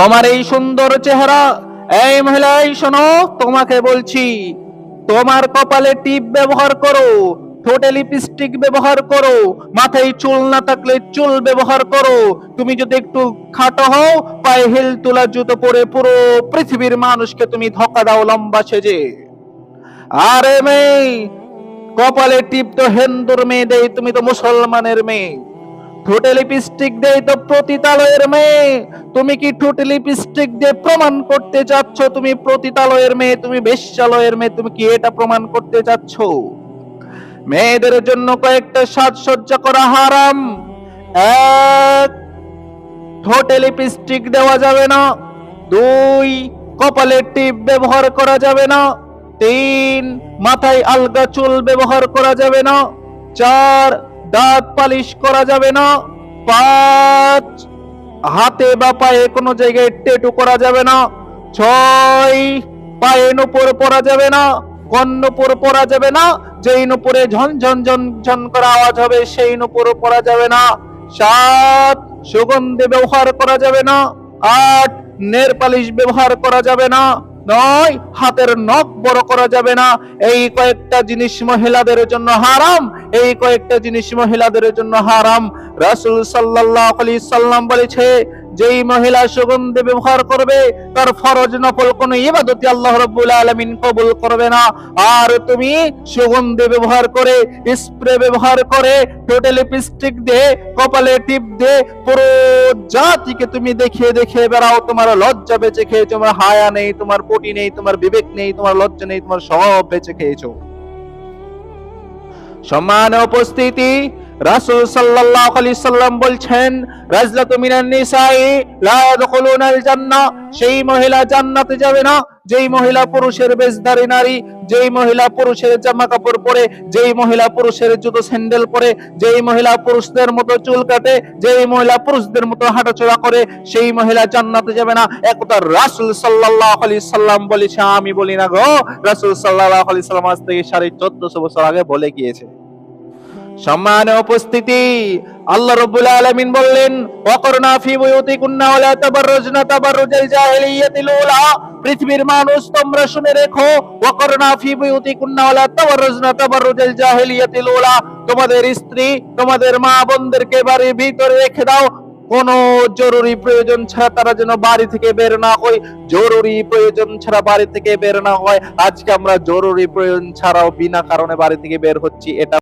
তোমার এই সুন্দর চেহারা, এই মহিলা এই শোনো, তোমাকে বলছি, তোমার কপালে টিপ ব্যবহার করো, ঠোঁটে লিপস্টিক ব্যবহার করো, মাথায় চুল না থাকলে চুল ব্যবহার করো। তুমি যদি একটু খাটো হও, পায়ে হিল তোলা জুতো পরে পুরো পৃথিবীর মানুষকে তুমি ধোকা দাও লম্বা সেজে। আরে মেয়ে, কপালে টিপ তো হিন্দুর মেয়ে দেয়, তুমি তো মুসলমানের মেয়ে। ঠোঁটে লিপস্টিক দেয় তো পতিতালয়ের মেয়ে। তুমি কি ঠোঁটে লিপস্টিক দিয়ে প্রমাণ করতে চাচ্ছ তুমি পতিতালয়ের মেয়ে, তুমি বেশ্যালয়ের মেয়ে? তুমি কি এটা প্রমাণ করতে চাচ্ছ? মেয়েদের জন্য কয়েকটা সাজসজ্জা করা হারাম। এক, ঠোঁটে লিপস্টিক দেওয়া যাবে না। দুই, কপালে টিপ ব্যবহার করা যাবে না। তিন, মাথায় আলগা চুল ব্যবহার করা যাবে না। চার, দাঁত পালিশ করা যাবে না। পাঁচ, হাতে বা পায়ে কোনো জায়গায় ট্যাটু করা যাবে না। ছয়, পায়ে নুপুর পরা যাবে না, কোন নুপুর পরা যাবে না, যেই নুপুরে ঝনঝন ঝনঝন করে আওয়াজ হবে সেই নুপুর পরা যাবে না। সাত, সুগন্ধি ব্যবহার করা যাবে না। আট, নেল পালিশ ব্যবহার করা যাবে না। নয়, হাতের নখ বড় করা যাবে না। এই কয়েকটা জিনিস মহিলাদের জন্য হারাম, এই কয়েকটা জিনিস মহিলাদের জন্য হারাম। রাসূল সাল্লাল্লাহু আলাইহি সাল্লাম বলেছে, যেই মহিলা সুগন্ধি ব্যবহার করবে তার ফরজ নফল কোনো ইবাদতই আল্লাহ রাব্বুল আলামিন কবুল করবে না। আর তুমি সুগন্ধি ব্যবহার করে, স্প্রে ব্যবহার করে, ঠোঁটে লিপস্টিক দিয়ে, কপালে টিপ দিয়ে পুরো জাতিকে তুমি দেখিয়ে দেখিয়ে বেড়াও। তোমার লজ্জা বেঁচে খেয়েছো, তোমার হায়া নেই, তোমার পটি নেই, তোমার বিবেক নেই, তোমার লজ্জা নেই, তোমার সব বেঁচে খেয়েছো। সম্মানীয় উপস্থিতি, রাসূল সাল্লাল্লাহু আলাইহি সাল্লাম বলছেন, রাজলাতু মিনান নিসাই লা ইয়াদখুলুনাল জান্নাহ, সেই মহিলা জান্নাতে যাবে না যেই মহিলা পুরুষের বেশধারী নারী, যেই মহিলা পুরুষের জামা কাপড় পরে, যেই মহিলা পুরুষের জুতো স্যান্ডেল পরে, যেই মহিলা পুরুষদের মতো চুল কাটে, যেই মহিলা পুরুষদের মতো হাঁটাচলা করে, সেই মহিলা জান্নাতে যাবে না। একথা রাসূল সাল্লাল্লাহু আলাইহি সাল্লাম বলেছে, আমি বলি না গো, রাসূল সাল্লাল্লাহু আলাইহি সাল্লাম আজ থেকে 1450 বছর আগে বলে গিয়েছে। সম্মানীয় উপস্থিতি, আল্লাহ রাব্বুল আলামিন বললেন, ওয়াকরনা ফি বুয়ুতিকুন্না ওয়া লা তাবাররুজনা তাবাররুজাল জাহিলিয়াতিল উলা। পৃথিবীর মানুষ তোমরা শুনে রেখো, ওয়াকরনা ফি বুয়ুতিকুন্না ওয়া লা তাবাররুজনা তাবাররুজাল জাহিলিয়াতিল উলা। তোমাদের স্ত্রী, তোমাদের মা বোনদেরকে বাড়ির ভিতরে রেখে দাও, কোন জরুরি প্রয়োজন ছাড়া তারা যেন বাড়ি থেকে বের না হয়। জরুরি প্রয়োজন ছাড়া বাড়ি থেকে বের না হয়। আজকে আমরা জরুরি প্রয়োজন ছাড়াও বিনা কারণে বাড়ি থেকে বের হচ্ছি, এটা